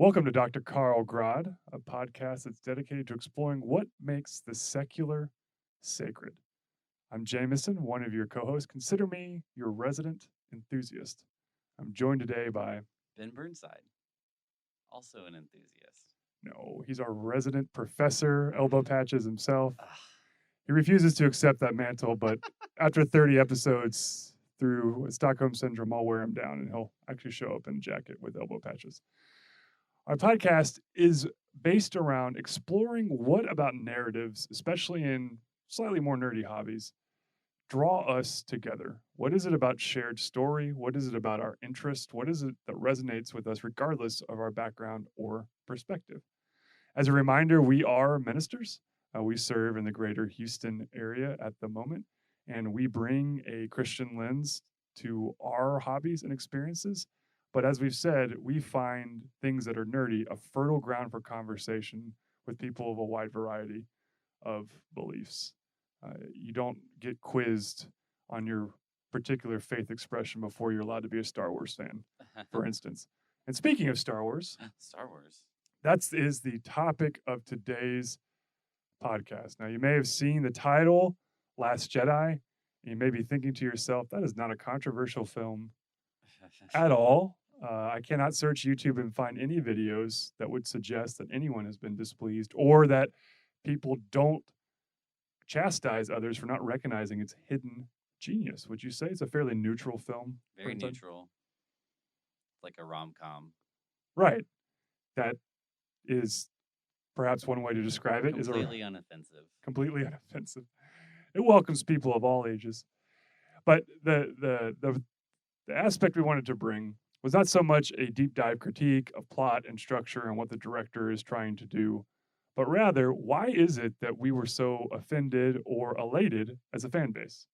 Welcome to Dr. Carl Grod, a podcast that's dedicated to exploring what makes the secular sacred. I'm Jameson, one of your co hosts. Consider me your resident enthusiast. I'm joined today by, Ben Burnside, also an enthusiast. no, he's our resident professor, elbow patches himself. Ugh. He refuses to accept that mantle, but after 30 episodes through Stockholm Syndrome, I'll wear him down and he'll actually show up in a jacket with elbow patches. Our podcast is based around exploring what about narratives, especially in slightly more nerdy hobbies, draw us together. What is it about shared story? What is it about our interest? What is it that resonates with us, regardless of our background or perspective? As a reminder, we are ministers. We serve in the greater Houston area at the moment, and we bring a Christian lens to our hobbies and experiences. But as we've said, we find things that are nerdy a fertile ground for conversation with people of a wide variety of beliefs. You don't get quizzed on your particular faith expression before you're allowed to be a Star Wars fan, for instance. And speaking of Star Wars, Star Wars. that is the topic of today's podcast. Now, you may have seen the title, Last Jedi. And you may be thinking to yourself, that is not a controversial film at all. I cannot search YouTube and find any videos that would suggest that anyone has been displeased or that people don't chastise others for not recognizing its hidden genius. Would you say it's a fairly neutral film? Very neutral. Like a rom-com. Right. That is perhaps one way to describe it. Completely unoffensive. Completely unoffensive. It welcomes people of all ages. But the aspect we wanted to bring was not so much a deep dive critique of plot and structure and what the director is trying to do, but rather, why is it that we were so offended or elated as a fan base?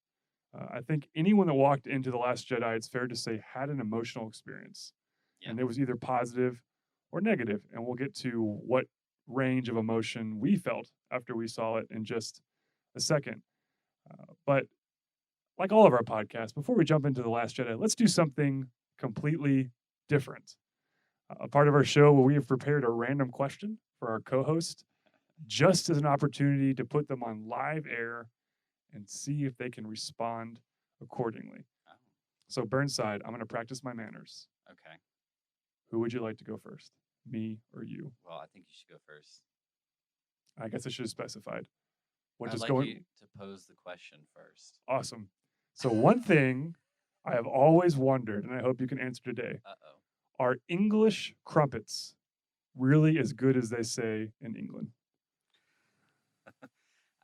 I think anyone that walked into The Last Jedi, it's fair to say, had an emotional experience. Yeah. And it was either positive or negative. And we'll get to what range of emotion we felt after we saw it in just a second. But like all of our podcasts, before we jump into The Last Jedi, let's do something completely different. A part of our show where we have prepared a random question for our co host, just as an opportunity to put them on live air and see if they can respond accordingly. Oh. So, Burnside, I'm going to practice my manners. Okay. Who would you like to go first? Me or you? Well, I think you should go first. I guess I should have specified. I'd like you to pose the question first. Awesome. So, one thing I have always wondered, and I hope you can answer today. Are English crumpets really as good as they say in England?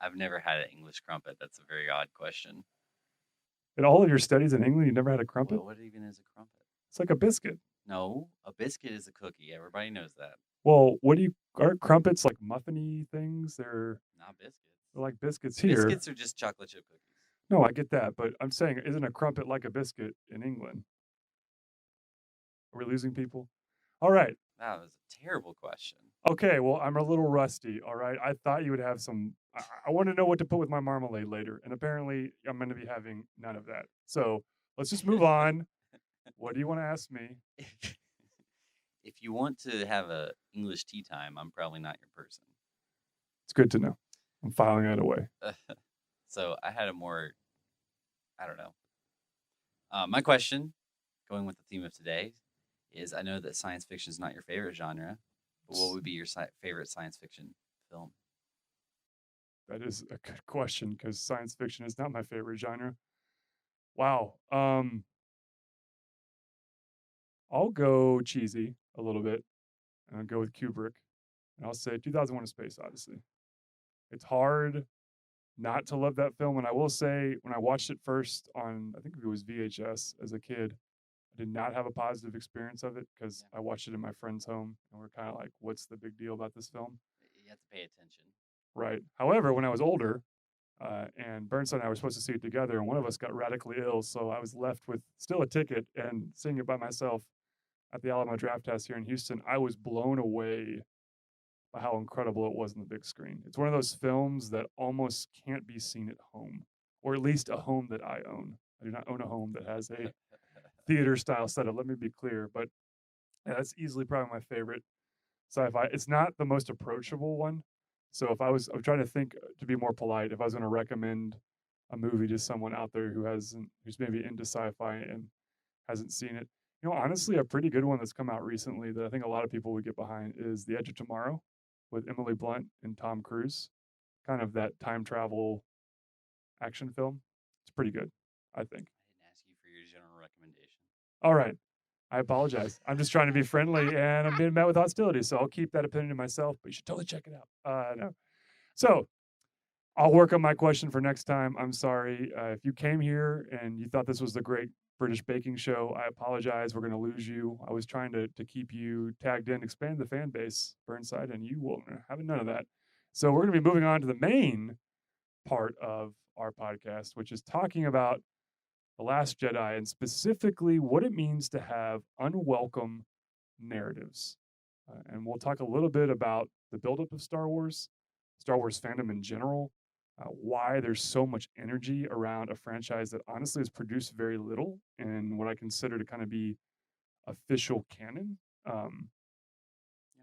I've never had an English crumpet. That's a very odd question. In all of your studies in England, you never had a crumpet? Well, what even is a crumpet? It's like a biscuit. No, a biscuit is a cookie. Everybody knows that. Well, aren't crumpets like muffiny things? They're not biscuits. They're like biscuits here. Biscuits are just chocolate chip cookies. No, I get that, but I'm saying, isn't a crumpet like a biscuit in England? Are we losing people? All right. That was a terrible question. Okay, well, I'm a little rusty. All right. I thought you would have some. I want to know what to put with my marmalade later. And apparently, I'm going to be having none of that. So let's just move on. What do you want to ask me? If you want to have a English tea time, I'm probably not your person. It's good to know. I'm filing that away. So I had a more, I don't know. My question, going with the theme of today, is I know that science fiction is not your favorite genre, but what would be your favorite science fiction film? That is a good question because science fiction is not my favorite genre. Wow. I'll go cheesy a little bit, and I'll go with Kubrick, and I'll say 2001: A Space Odyssey. It's hard not to love that film, and I will say when I watched it first on, I think it was VHS as a kid, I did not have a positive experience of it because I watched it in my friend's home, and we're kind of like, "What's the big deal about this film?" You have to pay attention. Right. However, when I was older, and Burnside and I were supposed to see it together, and one of us got radically ill, so I was left with still a ticket and seeing it by myself at the Alamo Draft House here in Houston. I was blown away by how incredible it was on the big screen. It's one of those films that almost can't be seen at home, or at least a home that I own. I do not own a home that has a theater style setup. Let me be clear, but yeah, that's easily probably my favorite sci-fi. It's not the most approachable one. So I'm trying to think to be more polite. If I was going to recommend a movie to someone out there who's maybe into sci-fi and hasn't seen it, honestly, a pretty good one that's come out recently that I think a lot of people would get behind is The Edge of Tomorrow with Emily Blunt and Tom Cruise. Kind of that time travel action film. It's pretty good, I think. I didn't ask you for your general recommendation. All right. I apologize. I'm just trying to be friendly and I'm being met with hostility. So I'll keep that opinion to myself, but you should totally check it out. No. So I'll work on my question for next time. I'm sorry. If you came here and you thought this was the Great British Baking Show, I apologize. We're going to lose you. I was trying to keep you tagged in, expand the fan base, Burnside, and you will have none of that. So we're going to be moving on to the main part of our podcast, which is talking about The Last Jedi and specifically what it means to have unwelcome narratives. And we'll talk a little bit about the buildup of Star Wars fandom in general, why there's so much energy around a franchise that honestly has produced very little in what I consider to kind of be official canon,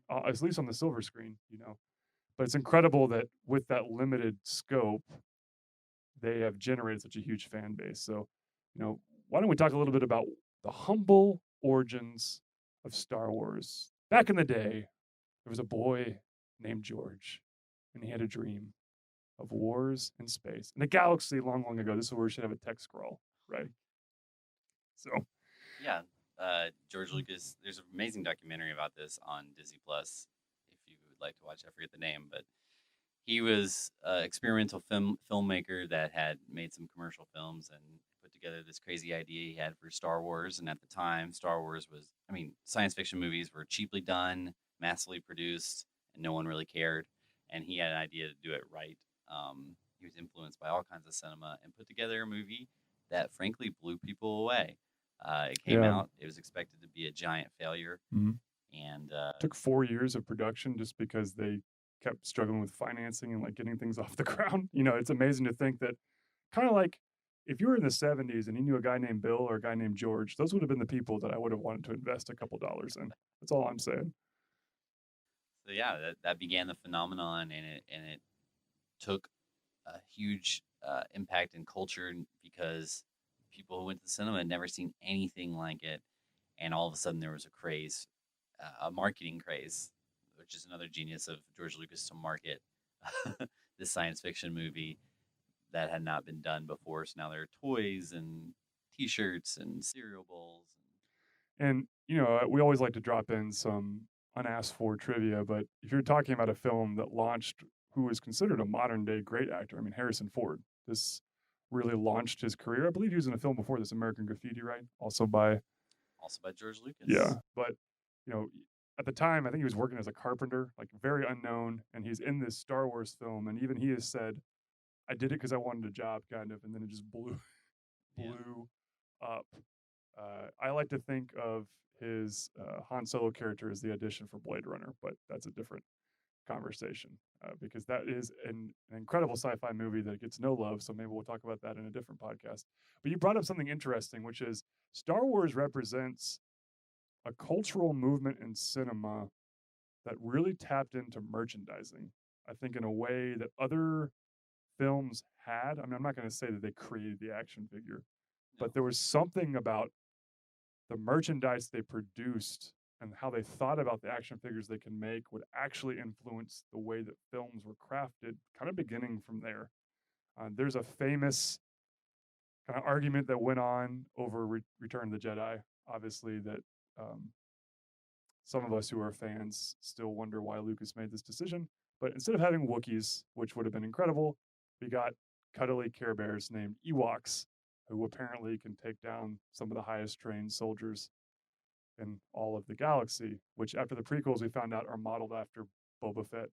at least on the silver screen, But it's incredible that with that limited scope, they have generated such a huge fan base. So, why don't we talk a little bit about the humble origins of Star Wars? Back in the day, there was a boy named George, and he had a dream of wars in space in a galaxy long, long ago. This is where we should have a text scroll, right? So, Yeah, George Lucas. There's an amazing documentary about this on Disney Plus. If you would like to watch, I forget the name, but he was an experimental filmmaker that had made some commercial films and put together this crazy idea he had for Star Wars. And at the time, Star Wars was, science fiction movies were cheaply done, massively produced, and no one really cared. And he had an idea to do it right. He was influenced by all kinds of cinema and put together a movie that frankly blew people away. It came out, it was expected to be a giant failure. Mm-hmm. And it took 4 years of production just because they kept struggling with financing and like getting things off the ground. It's amazing to think that kind of like if you were in the 70s and you knew a guy named Bill or a guy named George, those would have been the people that I would have wanted to invest a couple dollars in. That's all I'm saying. So yeah, that began the phenomenon, and it took a huge impact in culture because people who went to the cinema had never seen anything like it, and all of a sudden there was a craze, a marketing craze, which is another genius of George Lucas to market this science fiction movie that had not been done before. So now there are toys and T-shirts and cereal bowls. And we always like to drop in some unasked for trivia, but if you're talking about a film that launched who was considered a modern day great actor, Harrison Ford, this really launched his career. I believe he was in a film before this, American Graffiti, right? Also by George Lucas. Yeah, but at the time, I think he was working as a carpenter, like very unknown, and he's in this Star Wars film, and even he has said, "I did it because I wanted a job," kind of, and then it just blew up. I like to think of his Han Solo character as the audition for Blade Runner, but that's a different conversation because that is an incredible sci-fi movie that gets no love. So maybe we'll talk about that in a different podcast. But you brought up something interesting, which is Star Wars represents a cultural movement in cinema that really tapped into merchandising. I think in a way that other films had. I'm not going to say that they created the action figure, but there was something about the merchandise they produced and how they thought about the action figures they can make would actually influence the way that films were crafted, kind of beginning from there. There's a famous kind of argument that went on over Return of the Jedi, obviously, that some of us who are fans still wonder why Lucas made this decision. But instead of having Wookiees, which would have been incredible, we got cuddly Care Bears named Ewoks, who apparently can take down some of the highest trained soldiers in all of the galaxy, which after the prequels we found out are modeled after Boba Fett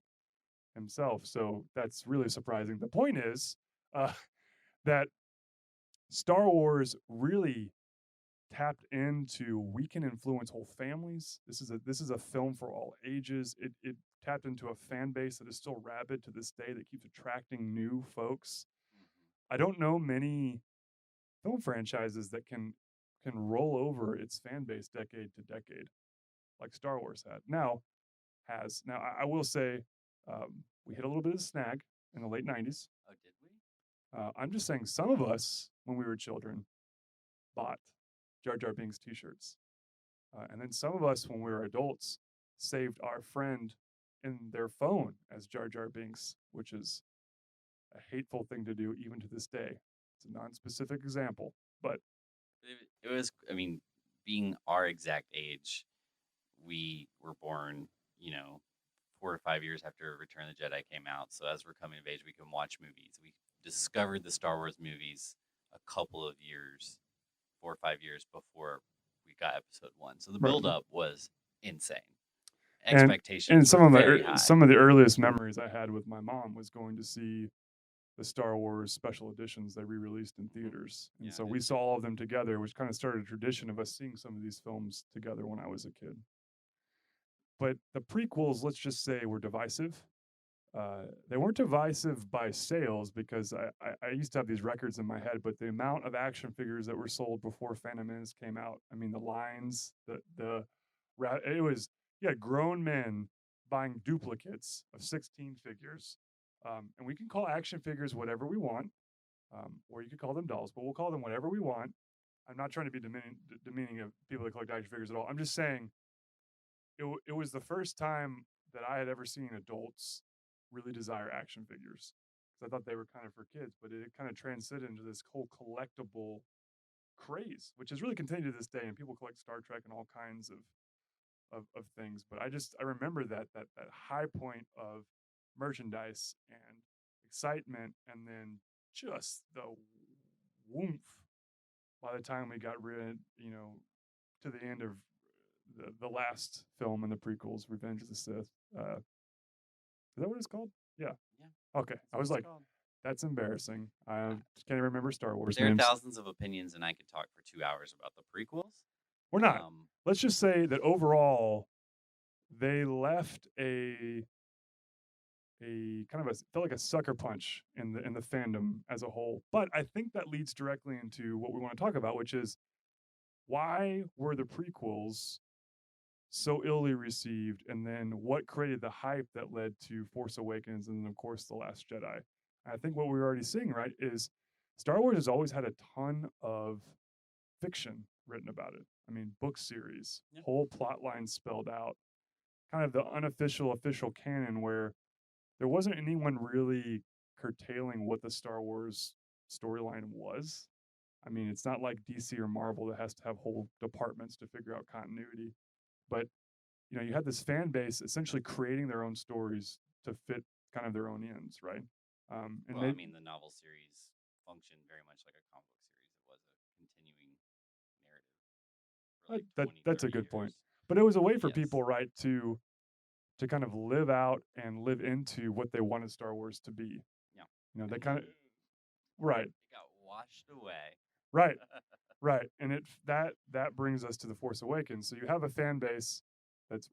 himself. So that's really surprising. The point is that Star Wars really tapped into we can influence whole families. This is a film for all ages. It tapped into a fan base that is still rabid to this day that keeps attracting new folks. I don't know many film franchises that can roll over its fan base decade to decade like Star Wars had. Now, has. Now, I will say we hit a little bit of snag in the late 90s. Oh, did we? I'm just saying some of us, when we were children, bought Jar Jar Binks t-shirts. And then some of us, when we were adults, saved our friend in their phone as Jar Jar Binks, which is a hateful thing to do even to this day. It's a non-specific example, but It was, I mean, being our exact age, we were born, 4 or 5 years after Return of the Jedi came out. So as we're coming of age, we can watch movies. We discovered the Star Wars movies a couple of years, 4 or 5 years before we got Episode 1. So the Right. buildup was insane. And Expectations some were of very my high. some of the earliest memories I had with my mom was going to see the Star Wars special editions they re-released in theaters, and Yeah, so me we too. saw all of them together, which kind of started a tradition of us seeing some of these films together when I was a kid. But the prequels, let's just say, were divisive. They weren't divisive by sales because I used to have these records in my head, but the amount of action figures that were sold before Phantom Menace came out, I mean, the lines, it was, you had grown men buying duplicates of 16 figures. And we can call action figures whatever we want, or you could call them dolls, but we'll call them whatever we want. I'm not trying to be demeaning of people that collect action figures at all. I'm just saying it was the first time that I had ever seen adults really desire action figures, because I thought they were kind of for kids, but it kind of transcended into this whole collectible craze, which has really continued to this day. And people collect Star Trek and all kinds of things. But I remember that high point of merchandise and excitement, and then just the woomph by the time we got rid, to the end of the last film in the prequels, Revenge of the Sith. Is that what it's called? Yeah. Yeah. Okay. I was like, that's embarrassing. I just can't even remember Star Wars There are names. thousands of opinions, and I could talk for 2 hours about the prequels. We're not. Let's just say that overall, they left a kind of felt like a sucker punch in the fandom as a whole. But I think that leads directly into what we want to talk about, which is why were the prequels so illy received, and then what created the hype that led to Force Awakens, and then of course The Last Jedi. I think what we're already seeing, right, is Star Wars has always had a ton of fiction written about it. I mean, book series, whole plot lines spelled out, kind of the unofficial official canon, where there wasn't anyone really curtailing what the Star Wars storyline was. I mean, it's not like DC or Marvel that has to have whole departments to figure out continuity. But you had this fan base essentially creating their own stories to fit kind of their own ends, right? And I mean, the novel series functioned very much like a comic book series. It was a continuing narrative for like 20, that's a 30 good point. years. But it was a way for people, right, to kind of live out and live into what they wanted Star Wars to be. Yeah. They kind of right. It got washed away. Right. Right. And that brings us to The Force Awakens. So you have a fan base that's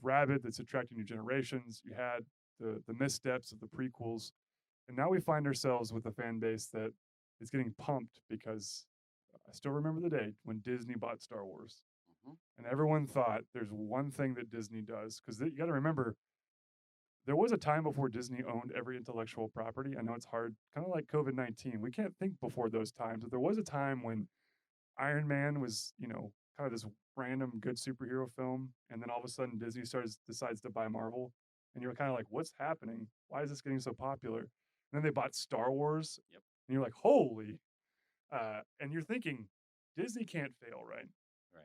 rabid, that's attracting new generations. You had the missteps of the prequels, and now we find ourselves with a fan base that is getting pumped because I still remember the day when Disney bought Star Wars. And everyone thought there's one thing that Disney does, because you got to remember, there was a time before Disney owned every intellectual property. I know it's hard, kind of like COVID-19. We can't think before those times, but there was a time when Iron Man was, kind of this random good superhero film, and then all of a sudden Disney decides to buy Marvel, and you're kind of like, what's happening? Why is this getting so popular? And then they bought Star Wars, and you're like, holy, and you're thinking, Disney can't fail, right? Right.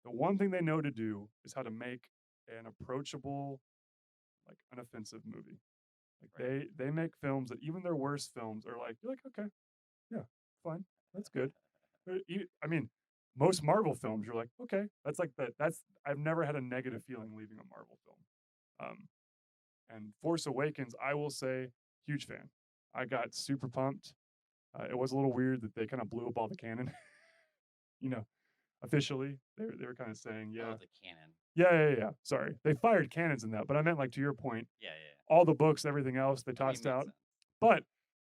The one thing they know to do is how to make an approachable, like unoffensive movie. Like they make films that even their worst films are like, you're like, okay, yeah, fine, that's good. I mean, most Marvel films, you're like, okay, that's like that's I've never had a negative feeling leaving a Marvel film. And Force Awakens, I will say, huge fan. I got super pumped. It was a little weird that they kind of blew up all the canon. Officially, they were kind of saying, yeah, the canon. Yeah. Sorry, they fired cannons in that, but I meant, like, to your point, Yeah. all the books, everything else they tossed out. Sense. But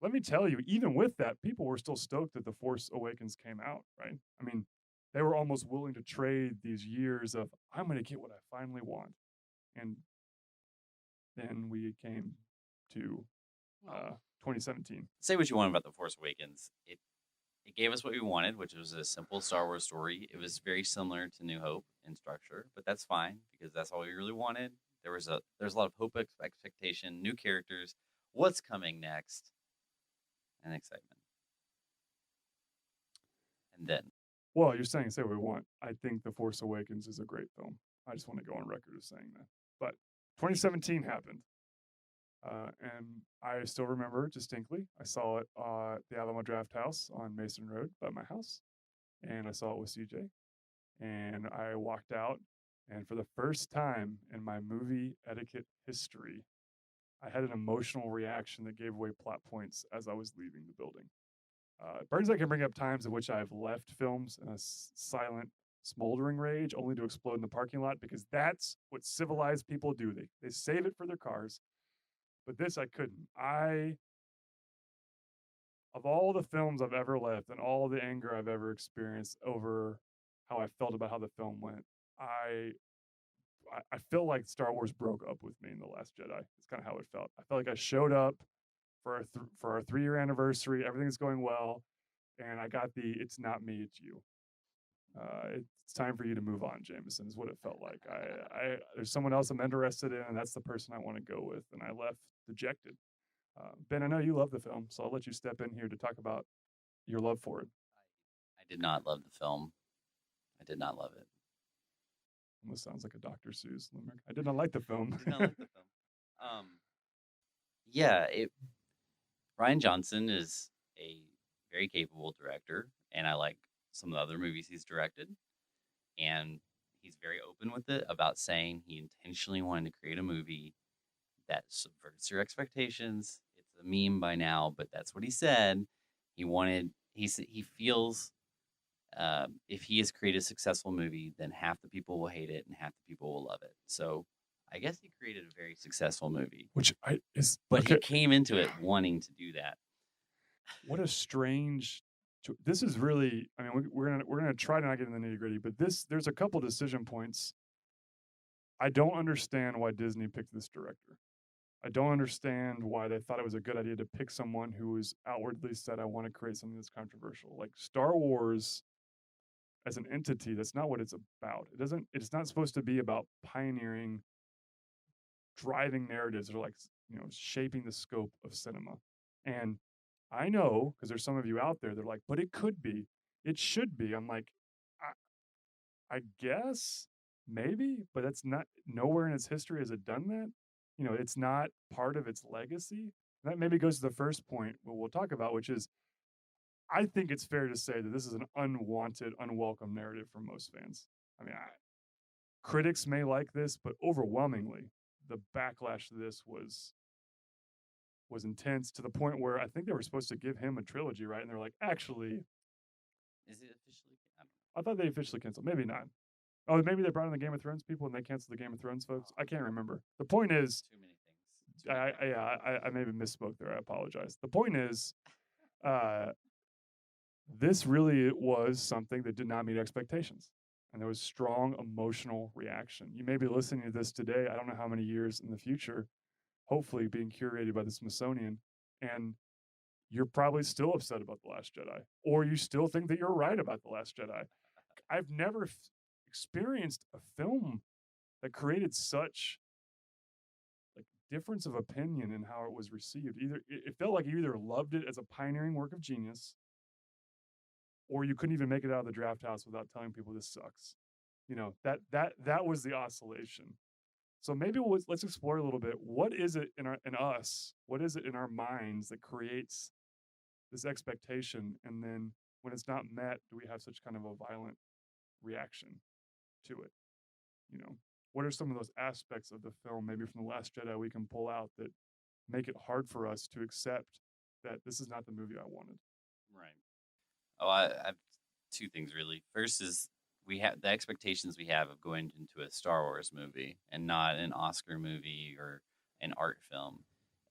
let me tell you, even with that, people were still stoked that The Force Awakens came out, right? I mean, they were almost willing to trade these years of, I'm going to get what I finally want. And then we came to Well, 2017. say what you want about The Force Awakens. It gave us what we wanted, which was a simple Star Wars story. It was very similar to New Hope in structure, but that's fine because that's all we really wanted. There's a lot of hope, expectation, new characters, what's coming next, and excitement. And then Well, you're saying say what we want. I think The Force Awakens is a great film. I just want to go on record as saying that. But 2017 happened. And I still remember it distinctly. I saw it at the Alamo Draft House on Mason Road by my house. And I saw it with CJ. And I walked out. And for the first time in my movie etiquette history, I had an emotional reaction that gave away plot points as I was leaving the building. Burns, I can bring up times in which I've left films in a silent, smoldering rage only to explode in the parking lot because that's what civilized people do. They save it for their cars. But this I couldn't. Of all the films I've ever left and all the anger I've ever experienced over how I felt about how the film went, I feel like Star Wars broke up with me in The Last Jedi. It's kind of how it felt. I felt like I showed up for our 3-year anniversary. Everything's going well, and I got the "it's not me, it's you." It's time for you to move on, Jameson. Is what it felt like. There's someone else I'm interested in, and that's the person I want to go with. And I left dejected. Ben, I know you love the film, so I'll let you step in here to talk about your love for it. I did not love the film. I did not love it. Almost sounds like a Dr. Seuss limerick. I did not like the film. I did not like the film. Yeah, Ryan Johnson is a very capable director, and I like some of the other movies he's directed. And he's very open with it about saying he intentionally wanted to create a movie that subverts your expectations. It's a meme by now, but that's what he said. He feels if he has created a successful movie, then half the people will hate it and half the people will love it. So I guess he created a very successful movie, but he came into it wanting to do that. What a strange. This is really. I mean, we're gonna try to not get in the nitty gritty, but there's a couple decision points. I don't understand why Disney picked this director. I don't understand why they thought it was a good idea to pick someone who was outwardly said, "I want to create something that's controversial." Like Star Wars, as an entity, that's not what it's about. It's not supposed to be about pioneering, driving narratives or shaping the scope of cinema. And I know because there's some of you out there, they're like, but it could be, it should be. I'm like, I guess maybe, but that's not, nowhere in its history has it done that. It's not part of its legacy. And that maybe goes to the first point we'll talk about, which is I think it's fair to say that this is an unwanted, unwelcome narrative for most fans. I mean, critics may like this, but overwhelmingly, the backlash to this was intense to the point where I think they were supposed to give him a trilogy, right? And they're like, actually, is it officially? I thought they officially canceled. Maybe not. Oh, maybe they brought in the Game of Thrones people and they canceled the Game of Thrones folks. I can't remember. The point is, too many things. I maybe misspoke there. I apologize. The point is, this really was something that did not meet expectations. And there was strong emotional reaction. You may be listening to this today. I don't know how many years in the future, hopefully being curated by the Smithsonian. And you're probably still upset about The Last Jedi, or you still think that you're right about The Last Jedi. I've never experienced a film that created such difference of opinion in how it was received. Either it felt like you either loved it as a pioneering work of genius, or you couldn't even make it out of the draft house without telling people this sucks. That was the oscillation. So maybe let's explore a little bit. What is it in us? What is it in our minds that creates this expectation, and then when it's not met, do we have such kind of a violent reaction to it? What are some of those aspects of the film, maybe from The Last Jedi, we can pull out that make it hard for us to accept that this is not the movie I wanted? Right. Oh, I have two things really. First is we have the expectations we have of going into a Star Wars movie and not an Oscar movie or an art film.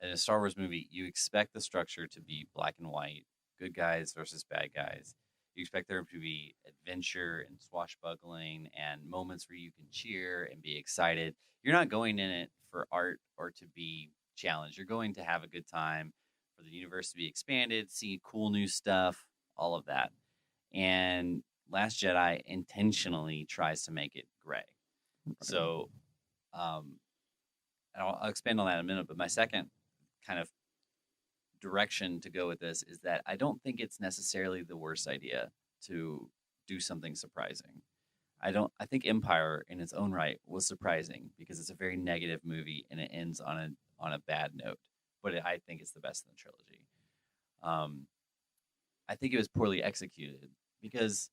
In a Star Wars movie, you expect the structure to be black and white, good guys versus bad guys. You expect there to be adventure and swashbuckling and moments where you can cheer and be excited. You're not going in it for art or to be challenged. You're going to have a good time, for the universe to be expanded, see cool new stuff, all of that. And Last Jedi intentionally tries to make it gray. So, and I'll expand on that in a minute. But my second kind of direction to go with this is that I don't think it's necessarily the worst idea to do something surprising. I think Empire in its own right was surprising because it's a very negative movie and it ends on a bad note. But I think it's the best in the trilogy. I think it was poorly executed because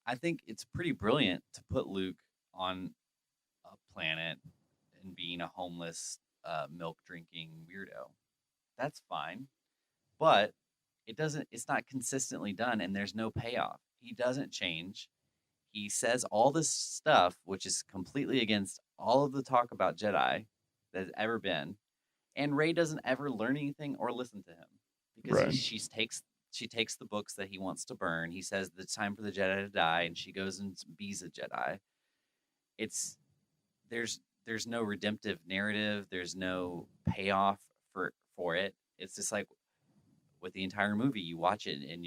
I think it's pretty brilliant to put Luke on a planet and being a homeless, milk drinking weirdo. That's fine, but it's not consistently done, and there's no payoff. He doesn't change. He says all this stuff, which is completely against all of the talk about Jedi that has ever been, and Rey doesn't ever learn anything or listen to him because she takes the books that he wants to burn. He says it's time for the Jedi to die, and she goes and bees a Jedi. It's there's no redemptive narrative. There's no payoff for it. It's just like with the entire movie, you watch it and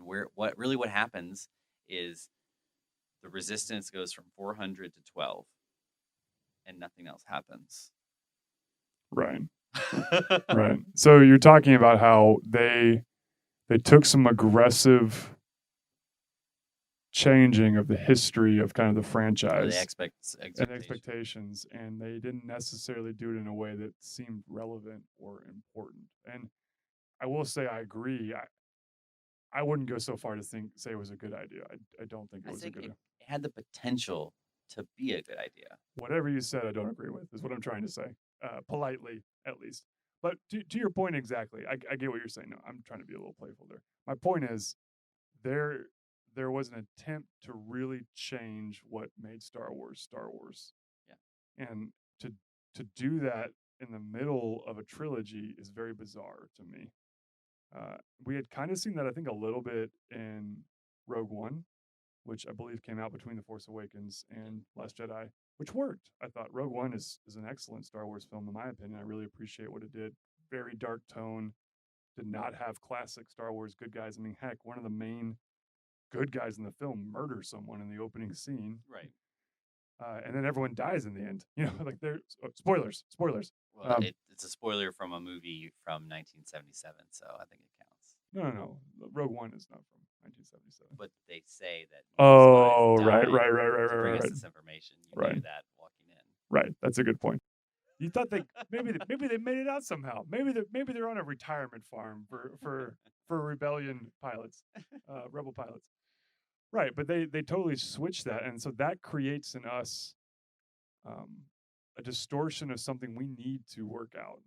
what happens is the resistance goes from 400 to 12, and nothing else happens. Right. Right. So you're talking about how they took some aggressive changing of the history of kind of the franchise and expectations, and they didn't necessarily do it in a way that seemed relevant or important. And I will say I agree. I wouldn't go so far to say it was a good idea. I don't think it was a good idea. It had the potential to be a good idea. Whatever you said, I don't agree with, is what I'm trying to say, politely at least. But to your point exactly, I get what you're saying. No, I'm trying to be a little playful there. My point is, there was an attempt to really change what made Star Wars Star Wars. Yeah. And to do that in the middle of a trilogy is very bizarre to me. We had kind of seen that, I think, a little bit in Rogue One, which I believe came out between The Force Awakens and Last Jedi, which worked. I thought Rogue One is an excellent Star Wars film, in my opinion. I really appreciate what it did. Very dark tone, did not have classic Star Wars good guys. I mean, heck, one of the main good guys in the film murders someone in the opening scene. Right. And then everyone dies in the end. You know, like spoilers. Well, it's a spoiler from a movie from 1977, so I think it counts. No. Rogue One is not from 1977. But they say that. Oh, right. To bring us this information, you knew that walking in. Right. That's a good point. You thought maybe they made it out somehow. Maybe they're on a retirement farm for rebellion pilots, rebel pilots. Right, but they totally switched that, and so that creates in us a distortion of something we need to work out.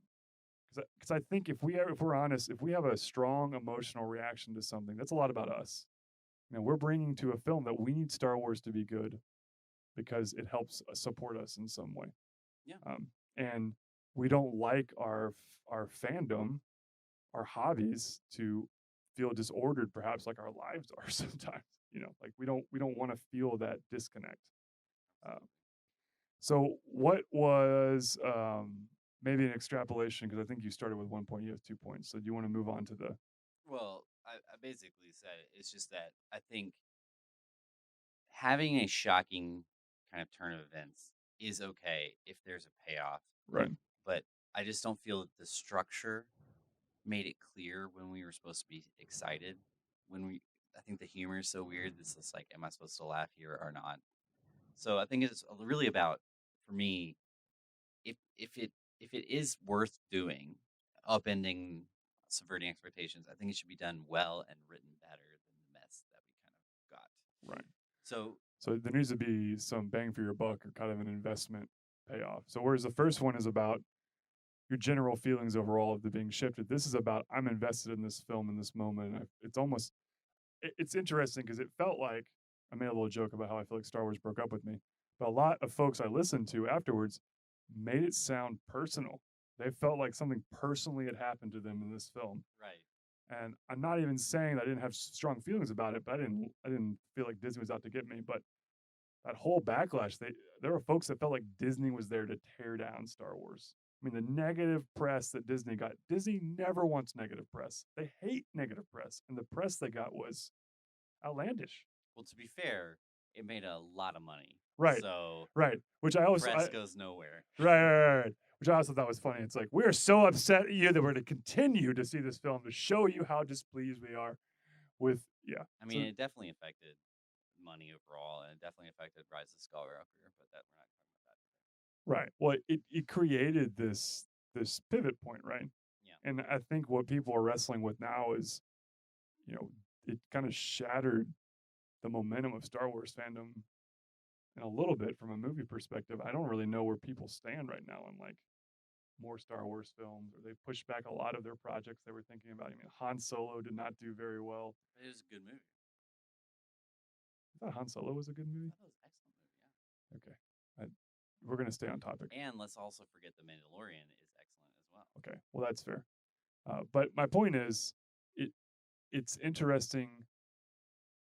Because I think if we're honest, if we have a strong emotional reaction to something, that's a lot about us. You know, we're bringing to a film that we need Star Wars to be good because it helps support us in some way. Yeah. And we don't like our fandom, our hobbies to feel disordered, perhaps like our lives are sometimes. You know, like we don't want to feel that disconnect. So what was maybe an extrapolation, because I think you started with 1 point, you have 2 points. So do you want to move on to the? Well, I basically said it's just that I think having a shocking kind of turn of events is okay if there's a payoff. Right. But I just don't feel that the structure made it clear when we were supposed to be excited. I think the humor is so weird. It's just like, am I supposed to laugh here or not? So I think it's really about, for me, if it is worth doing, upending, subverting expectations, I think it should be done well and written better than the mess that we kind of got. Right. So there needs to be some bang for your buck, or kind of an investment payoff. So whereas the first one is about your general feelings overall of the being shifted, this is about, I'm invested in this film in this moment. It's interesting because it felt like, I made a little joke about how I feel like Star Wars broke up with me, but a lot of folks I listened to afterwards made it sound personal. They felt like something personally had happened to them in this film. Right. And I'm not even saying that I didn't have strong feelings about it, but I didn't feel like Disney was out to get me. But that whole backlash, there were folks that felt like Disney was there to tear down Star Wars. I mean, the negative press that Disney got, Disney never wants negative press. They hate negative press. And the press they got was outlandish. Well, to be fair, it made a lot of money. Right. So Right. Which I also press goes nowhere. right. Which I also thought was funny. It's like, we're so upset at you that we're to continue to see this film to show you how displeased we are with I mean, it definitely affected money overall, and it definitely affected Rise of Skywalker, but that we're not talking about that. right. Well, it created this pivot point, right? Yeah. And I think what people are wrestling with now is, it kind of shattered the momentum of Star Wars fandom in a little bit from a movie perspective. I don't really know where people stand right now in like more Star Wars films, or they've pushed back a lot of their projects they were thinking about. I mean, Han Solo did not do very well. It was a good movie. I thought Han Solo was a good movie. I thought it was an excellent movie, yeah. Okay. We're going to stay on topic. And let's also forget The Mandalorian is excellent as well. Okay. Well, that's fair. But my point is, it's interesting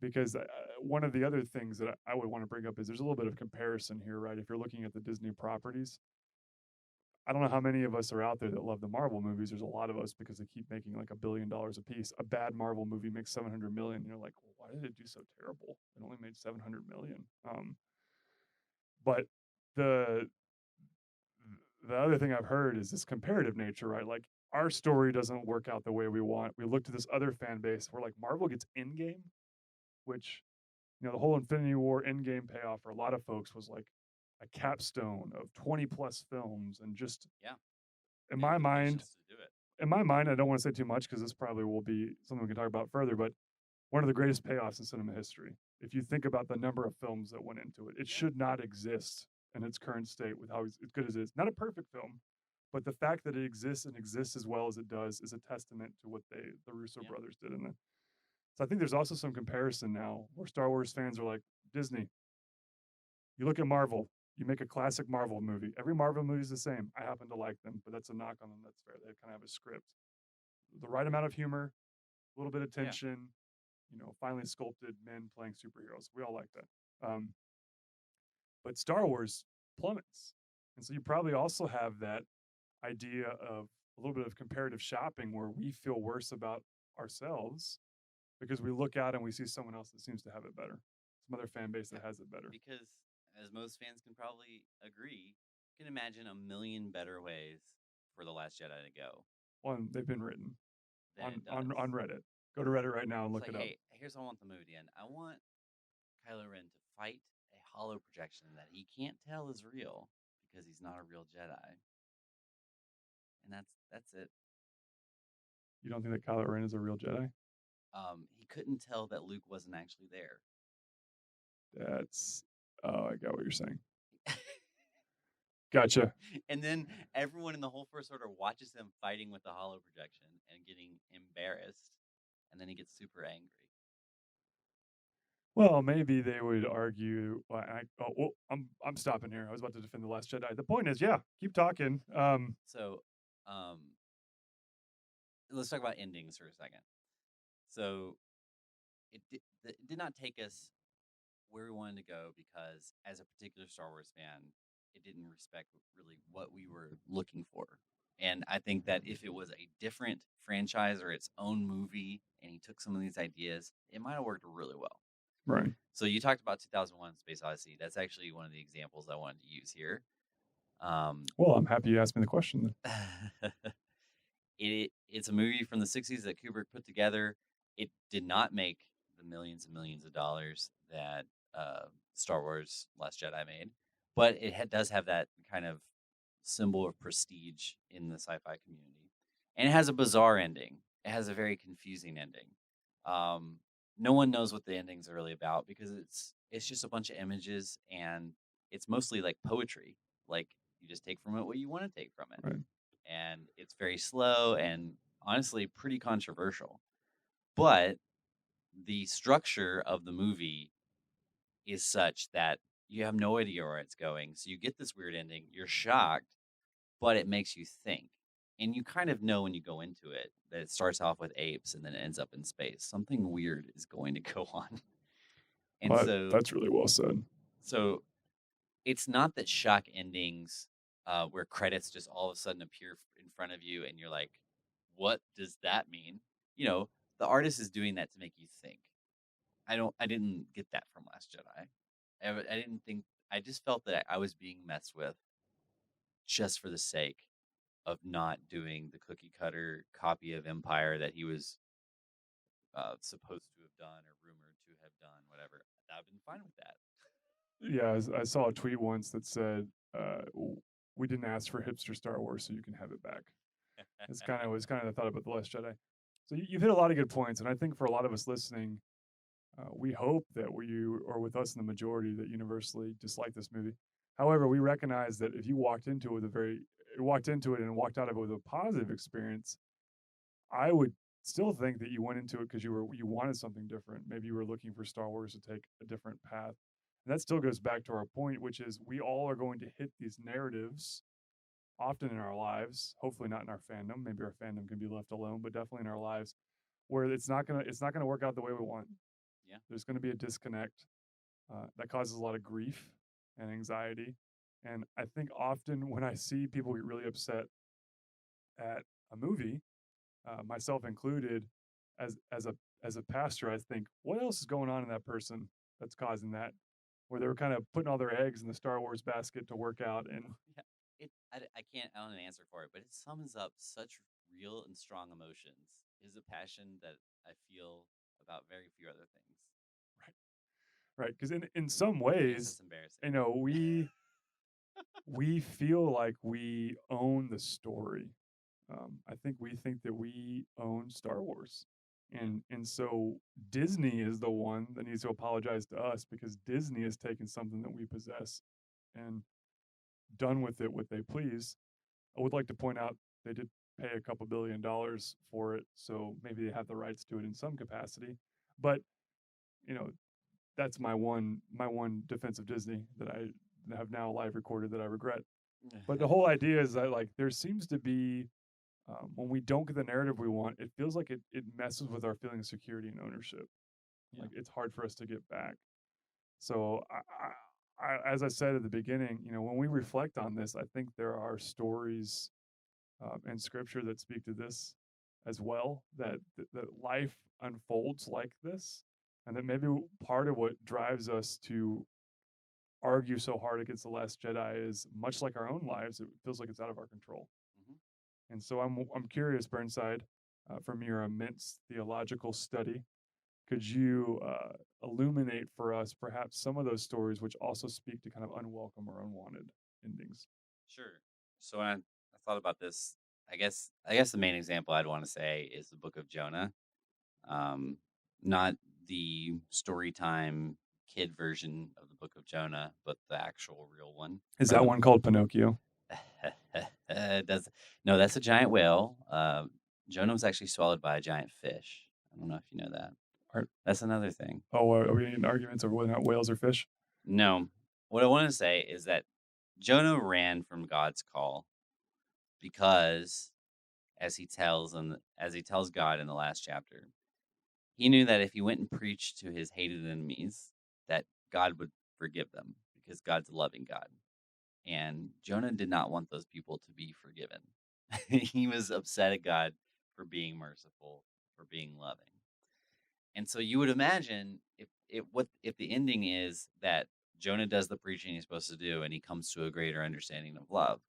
because one of the other things that I would want to bring up is there's a little bit of comparison here, right? If you're looking at the Disney properties, I don't know how many of us are out there that love the Marvel movies. There's a lot of us because they keep making like $1 billion a piece. A bad Marvel movie makes 700 million. You're like, well, why did it do so terrible? It only made 700 million. But the other thing I've heard is this comparative nature, right? Like, our story doesn't work out the way we want. We look to this other fan base where like Marvel gets Endgame, which, the whole Infinity War Endgame payoff for a lot of folks was like a capstone of 20 plus films. And just in my mind, I don't want to say too much because this probably will be something we can talk about further, but one of the greatest payoffs in cinema history. If you think about the number of films that went into it, it should not exist in its current state with how good as it is. Not a perfect film, but the fact that it exists and exists as well as it does is a testament to what the Russo brothers did in it. So I think there's also some comparison now where Star Wars fans are like, Disney, you look at Marvel, you make a classic Marvel movie. Every Marvel movie is the same. I happen to like them, but that's a knock on them. That's fair. They kind of have a script. The right amount of humor, a little bit of tension, finely sculpted men playing superheroes. We all like that. But Star Wars plummets. And so you probably also have that idea of a little bit of comparative shopping where we feel worse about ourselves because we look out and we see someone else that seems to have it better. Some other fan base that has it better. Because as most fans can probably agree, you can imagine a million better ways for The Last Jedi to go. Well, they've been written on Reddit. Go to Reddit right now and look it up. Hey, here's how I want the movie to end. I want Kylo Ren to fight a hollow projection that he can't tell is real because he's not a real Jedi. And that's it. You don't think that Kylo Ren is a real Jedi? He couldn't tell that Luke wasn't actually there. I got what you're saying. Gotcha. And then everyone in the whole First Order watches him fighting with the hollow projection and getting embarrassed, and then he gets super angry. Well, maybe they would argue. I'm stopping here. I was about to defend The Last Jedi. The point is, keep talking. Let's talk about endings for a second. So it did not take us where we wanted to go because, as a particular Star Wars fan, it didn't respect really what we were looking for. And I think that if it was a different franchise or its own movie and he took some of these ideas, it might have worked really well. Right. So you talked about 2001 Space Odyssey. That's actually one of the examples I wanted to use here. Well, I'm happy you asked me the question then. It's a movie from the 60s that Kubrick put together. It did not make the millions and millions of dollars that Star Wars Last Jedi made, but it does have that kind of symbol of prestige in the sci-fi community. And it has a bizarre ending. It has a very confusing ending. No one knows what the endings are really about because it's just a bunch of images and it's mostly like poetry. Like, you just take from it what you want to take from it. Right. And it's very slow and honestly pretty controversial. But the structure of the movie is such that you have no idea where it's going. So you get this weird ending. You're shocked, but it makes you think. And you kind of know when you go into it that it starts off with apes and then it ends up in space. Something weird is going to go on. And Well, that's really well said. so it's not that shock endings where credits just all of a sudden appear in front of you and you're like, what does that mean? You know, the artist is doing that to make you think. I didn't get that from Last Jedi. I didn't think, I just felt that I was being messed with just for the sake of not doing the cookie cutter copy of Empire that he was supposed to have done or rumored to have done, whatever. I've been fine with that. Yeah, I saw a tweet once that said, "We didn't ask for hipster Star Wars, so you can have it back." It's kind of the thought about the Last Jedi. So you've hit a lot of good points, and I think for a lot of us listening, we hope that you are with us in the majority that universally dislike this movie. However, we recognize that if you walked into it and walked out of it with a positive experience, I would still think that you went into it because you wanted something different. Maybe you were looking for Star Wars to take a different path. And that still goes back to our point, which is we all are going to hit these narratives often in our lives. Hopefully not in our fandom. Maybe our fandom can be left alone, but definitely in our lives where it's not gonna work out the way we want. Yeah. There's going to be a disconnect that causes a lot of grief and anxiety. And I think often when I see people get really upset at a movie, myself included, as a pastor, I think, what else is going on in that person that's causing that? Where they were kind of putting all their eggs in the Star Wars basket to work out. And Yeah, I don't have an answer for it, but it sums up such real and strong emotions. It is a passion that I feel about very few other things. right, because in some I guess ways, that's embarrassing. we feel like we own the story. I think we think that we own Star Wars, and so Disney is the one that needs to apologize to us because Disney has taken something that we possess and done with it what they please. I would like to point out they did pay a couple $1 billion for it, so maybe they have the rights to it in some capacity. But you know, that's my one defense of Disney that I have now live recorded that I regret. But the whole idea is that like there seems to be when we don't get the narrative we want, it feels like it messes with our feeling of security and ownership. Yeah. Like it's hard for us to get back. So as I said at the beginning, when we reflect on this, I think there are stories in Scripture that speak to this as well. That life unfolds like this, and that maybe part of what drives us to argue so hard against the Last Jedi is much like our own lives. It feels like it's out of our control. Mm-hmm. And so I'm curious, Burnside, from your immense theological study, could you illuminate for us perhaps some of those stories which also speak to kind of unwelcome or unwanted endings? Sure. So when I thought about this, I guess the main example I'd want to say is the Book of Jonah. Um, Not the story time kid version of the Book of Jonah, but the actual real one. Is that one called Pinocchio? Does no? That's a giant whale. Jonah was actually swallowed by a giant fish. I don't know if you know that. Are, That's another thing. are we in arguments over whether or not whales are fish? No, what I want to say is that Jonah ran from God's call because, as he tells God in the last chapter, he knew that if he went and preached to his hated enemies, that God would forgive them because God's a loving God. And Jonah did not want those people to be forgiven. He was upset at God for being merciful, for being loving. And so you would imagine if the ending is that Jonah does the preaching he's supposed to do and he comes to a greater understanding of love,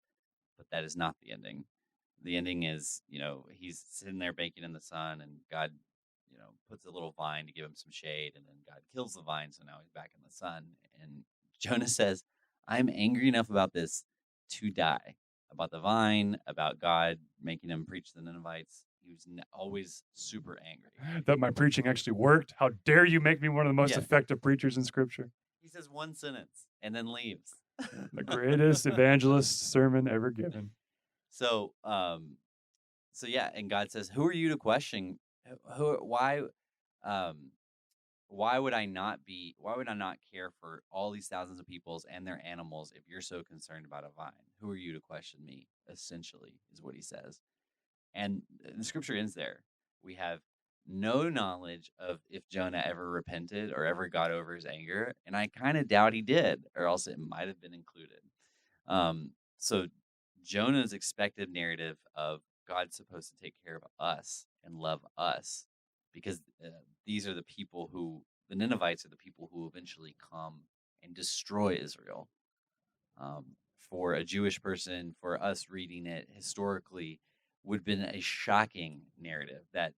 but that is not the ending. The ending is, he's sitting there baking in the sun and God, puts a little vine to give him some shade and then God kills the vine. So now he's back in the sun. And Jonah says, I'm angry enough about this to die, about the vine, about God making him preach to the Ninevites. He was always super angry. That my preaching actually worked. How dare you make me one of the most Yeah. effective preachers in Scripture? He says one sentence and then leaves. The greatest evangelist sermon ever given. So yeah, and God says, "Who are you to question? Why would I not care for all these thousands of peoples and their animals if you're so concerned about a vine? Who are you to question me?" Essentially, is what he says. And the scripture ends there. We have no knowledge of if Jonah ever repented or ever got over his anger, and I kind of doubt he did, or else it might have been included. So Jonah's expected narrative of God's supposed to take care of us and love us, because these are the people the Ninevites are the people who eventually come and destroy Israel. For a Jewish person, for us reading it historically, would have been a shocking narrative that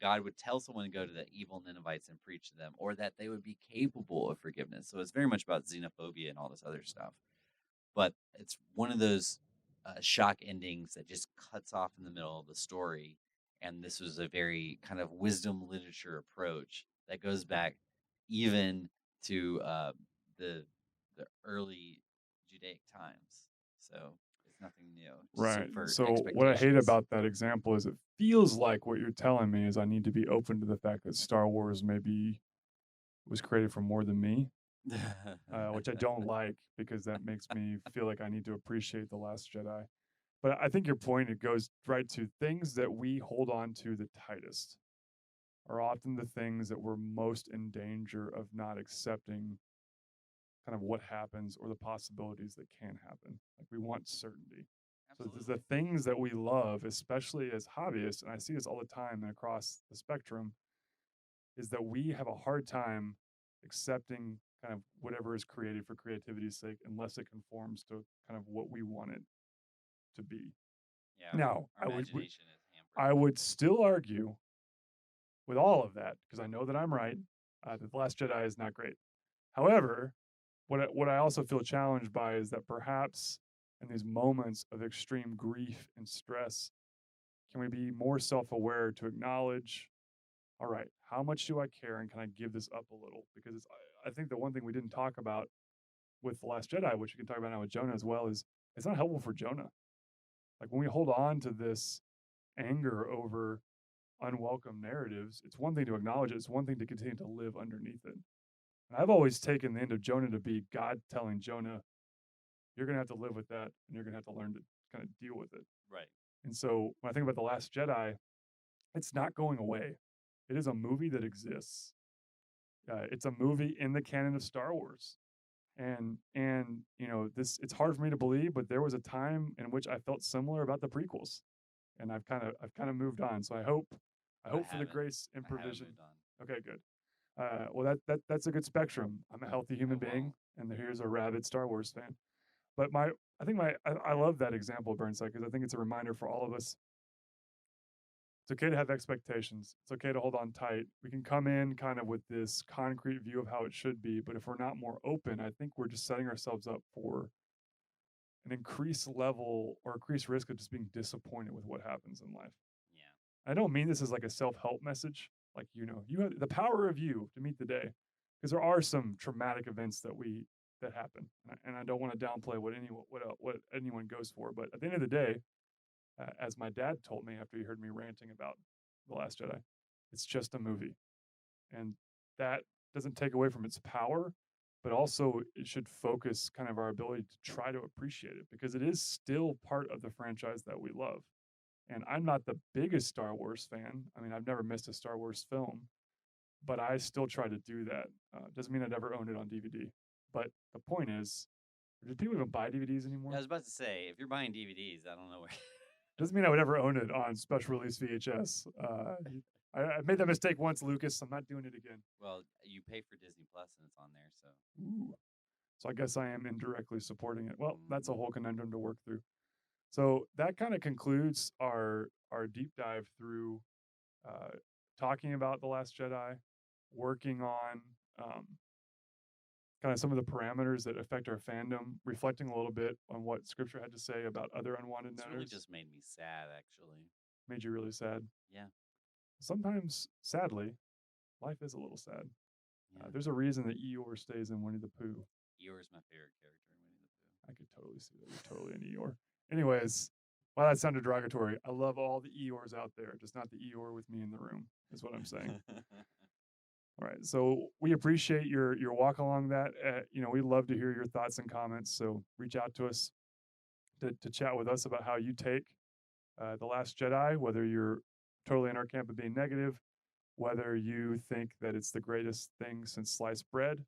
God would tell someone to go to the evil Ninevites and preach to them, or that they would be capable of forgiveness. So it's very much about xenophobia and all this other stuff. But it's one of those shock endings that just cuts off in the middle of the story. And this was a very kind of wisdom literature approach that goes back even to the early Judaic times. So it's nothing new. Right. Subvert So what I hate expectations. about that example is it feels like what you're telling me is I need to be open to the fact that Star Wars maybe was created for more than me, which I don't like because that makes me feel like I need to appreciate The Last Jedi. But I think your point, it goes right to things that we hold on to the tightest are often the things that we're most in danger of not accepting kind of what happens or the possibilities that can happen. Like we want certainty. Absolutely. So the things that we love, especially as hobbyists, and I see this all the time and across the spectrum, is that we have a hard time accepting kind of whatever is created for creativity's sake unless it conforms to kind of what we want it to be. Yeah. Now, Our imagination is hampered. I would still argue with all of that, because I know that I'm right, that The Last Jedi is not great. However, what I also feel challenged by is that perhaps in these moments of extreme grief and stress, can we be more self-aware to acknowledge, all right, how much do I care and can I give this up a little? Because I think the one thing we didn't talk about with The Last Jedi, which we can talk about now with Jonah as well, is it's not helpful for Jonah. Like when we hold on to this anger over unwelcome narratives, it's one thing to acknowledge it, it's one thing to continue to live underneath it. And I've always taken the end of Jonah to be God telling Jonah, you're going to have to live with that and you're going to have to learn to kind of deal with it. Right. And so when I think about The Last Jedi, it's not going away. It is a movie that exists. It's a movie in the canon of Star Wars. And you know, it's hard for me to believe, but there was a time in which I felt similar about the prequels. And I've kind of moved on. So I hope for the grace and provision. Okay, good. Well, that's a good spectrum. I'm a healthy human being, and here's a rabid Star Wars fan. But I love that example, Burnside, because I think it's a reminder for all of us. It's okay to have expectations. It's okay to hold on tight. We can come in kind of with this concrete view of how it should be, but if we're not more open, I think we're just setting ourselves up for an increased level or increased risk of just being disappointed with what happens in life. Yeah. I don't mean this as like a self-help message. Like, you know, you have the power of you to meet the day, because there are some traumatic events that happen, and I don't want to downplay what anyone goes for. But at the end of the day, as my dad told me after he heard me ranting about The Last Jedi, it's just a movie, and that doesn't take away from its power, but also it should focus kind of our ability to try to appreciate it, because it is still part of the franchise that we love. And I'm not the biggest Star Wars fan. I mean, I've never missed a Star Wars film, but I still try to do that. Doesn't mean I'd ever own it on DVD. But the point is, do people even buy DVDs anymore? Yeah, I was about to say, if you're buying DVDs, I don't know where. Doesn't mean I would ever own it on special release VHS. I made that mistake once, Lucas. I'm not doing it again. Well, you pay for Disney Plus and it's on there, so. Ooh. So I guess I am indirectly supporting it. Well, that's a whole conundrum to work through. So that kind of concludes our deep dive through talking about The Last Jedi, working on kind of some of the parameters that affect our fandom, reflecting a little bit on what Scripture had to say about other unwanted It's narratives. really just made me sad, actually. Made you really sad? Yeah. Sometimes, sadly, life is a little sad. Yeah. There's a reason that Eeyore stays in Winnie the Pooh. Eeyore's my favorite character in Winnie the Pooh. I could totally see that. You're totally an Eeyore. Anyways, while that sounded derogatory, I love all the Eeyores out there, just not the Eeyore with me in the room, is what I'm saying. All right. So we appreciate your walk along that. You know, we love to hear your thoughts and comments. So reach out to us to chat with us about how you take The Last Jedi, whether you're totally in our camp of being negative, whether you think that it's the greatest thing since sliced bread.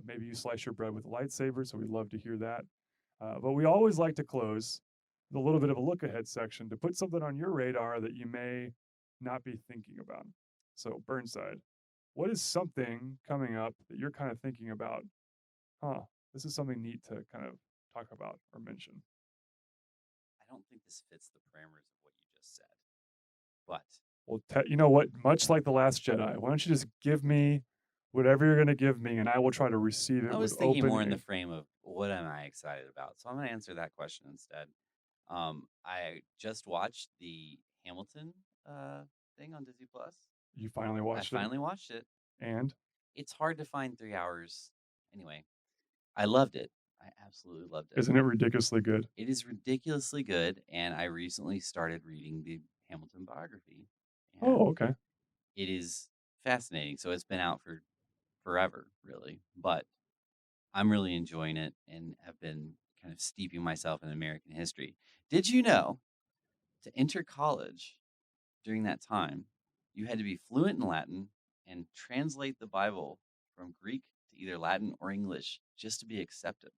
Maybe you slice your bread with a lightsaber, so we'd love to hear that. But we always like to close with a little bit of a look ahead section to put something on your radar that you may not be thinking about. So, Burnside, what is something coming up that you're kind of thinking about? This is something neat to kind of talk about or mention. I don't think this fits the parameters of what you just said, but Well, you know what? Much like The Last Jedi, why don't you just give me whatever you're going to give me, and I will try to receive it I was with thinking open. more in the frame of what am I excited about. So I'm going to answer that question instead. I just watched the Hamilton thing on Disney Plus. You finally I watched it, finally watched it. and It's hard to find 3 hours. Anyway, I loved it. I absolutely loved it. isn't it ridiculously good? It is ridiculously good, and I recently started reading the Hamilton biography. And Oh, okay. it is fascinating. So it's been out for forever, really, but I'm really enjoying it and have been kind of steeping myself in American history. Did you know to enter college during that time, you had to be fluent in Latin and translate the Bible from Greek to either Latin or English just to be accepted?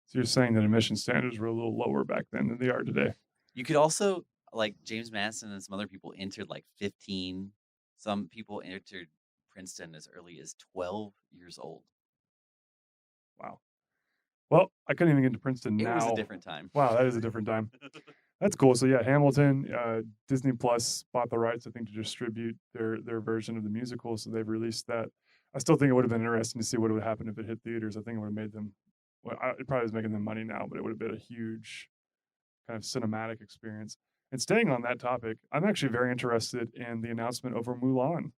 So you're saying that admission standards were a little lower back then than they are today? You could also, like James Madison and some other people, entered like 15. Some people entered Princeton as early as 12 years old. Wow. Well, I couldn't even get to Princeton It now. was a different time. Wow, that is a different time. That's cool. So yeah, Hamilton, Disney Plus bought the rights, I think, to distribute their version of the musical. So they've released that. I still think it would have been interesting to see what would happen if it hit theaters. I think it would have made them. Well, it probably is making them money now, but it would have been a huge kind of cinematic experience. And staying on that topic, I'm actually very interested in the announcement over Mulan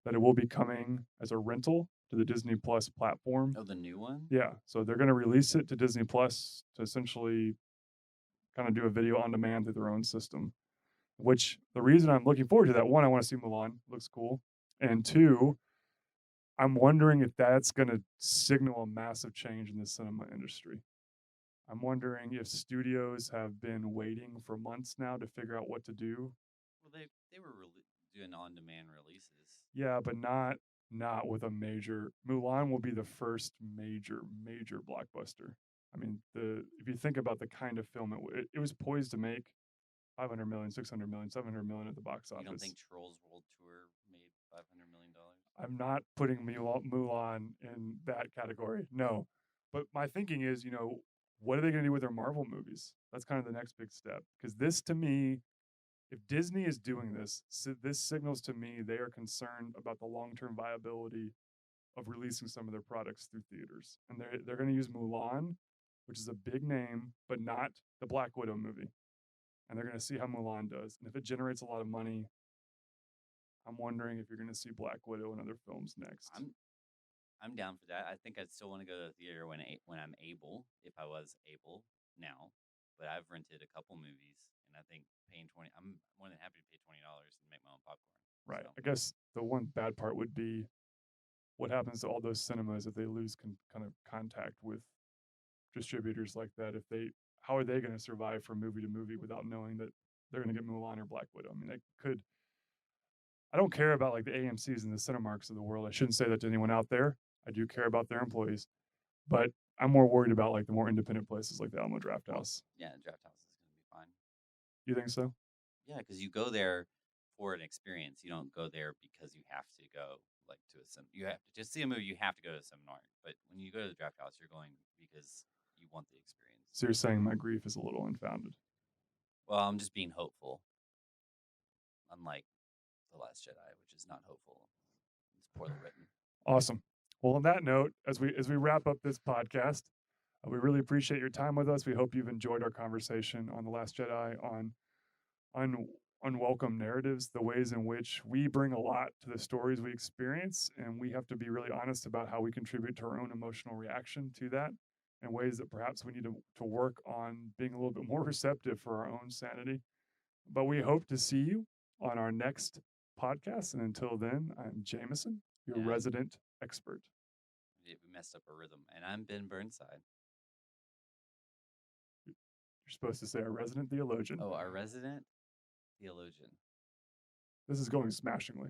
that it will be coming as a rental to the Disney Plus platform. Oh, the new one? Yeah, so they're going to release it to Disney Plus to essentially kind of do a video on demand through their own system. Which the reason I'm looking forward to that, one, I want to see Mulan, looks cool, and two, I'm wondering if that's going to signal a massive change in the cinema industry. I'm wondering if studios have been waiting for months now to figure out what to do. Well, they were doing on-demand releases. Yeah, but not with a major. Mulan will be the first major blockbuster. I mean, if you think about the kind of film it was poised to make 500 million, 600 million, 700 million at the box office. You don't think Trolls World Tour made $500 million? I'm not putting Mulan in that category. No. But my thinking is, what are they going to do with their Marvel movies? That's kind of the next big step. Because this, to me, if Disney is doing this, this signals to me they are concerned about the long-term viability of releasing some of their products through theaters. And they're going to use Mulan, which is a big name, but not the Black Widow movie. And they're going to see how Mulan does. And if it generates a lot of money, I'm wondering if you're going to see Black Widow and other films next. I'm down for that. I think I'd still want to go to the theater when I'm able, if I was able now. But I've rented a couple movies, and I think paying I'm more than happy to pay $20 and make my own popcorn. Right. So. I guess the one bad part would be what happens to all those cinemas if they lose kind of contact with distributors like that. How are they going to survive from movie to movie without knowing that they're going to get Mulan or Black Widow? I mean, I don't care about like the AMC's and the Cinemarks of the world. I shouldn't say that to anyone out there. I do care about their employees, but I'm more worried about like the more independent places like the Alamo Draft House. Yeah, Draft House is going to be fine. You think so? Yeah, because you go there for an experience. You don't go there because you have to go like to a you have to just see a movie. You have to go to a seminar. But when you go to the Draft House, you're going because you want the experience. So you're saying my grief is a little unfounded? Well, I'm just being hopeful. Unlike The Last Jedi, which is not hopeful. It's poorly written. Awesome. Well, on that note, as we wrap up this podcast, we really appreciate your time with us. We hope you've enjoyed our conversation on The Last Jedi, on unwelcome narratives, the ways in which we bring a lot to the stories we experience, and we have to be really honest about how we contribute to our own emotional reaction to that, and ways that perhaps we need to work on being a little bit more receptive for our own sanity. But we hope to see you on our next podcast. And until then, I'm Jameson, your resident expert. We messed up a rhythm. And I'm Ben Burnside. You're supposed to say our resident theologian. Oh, our resident theologian. This is going smashingly.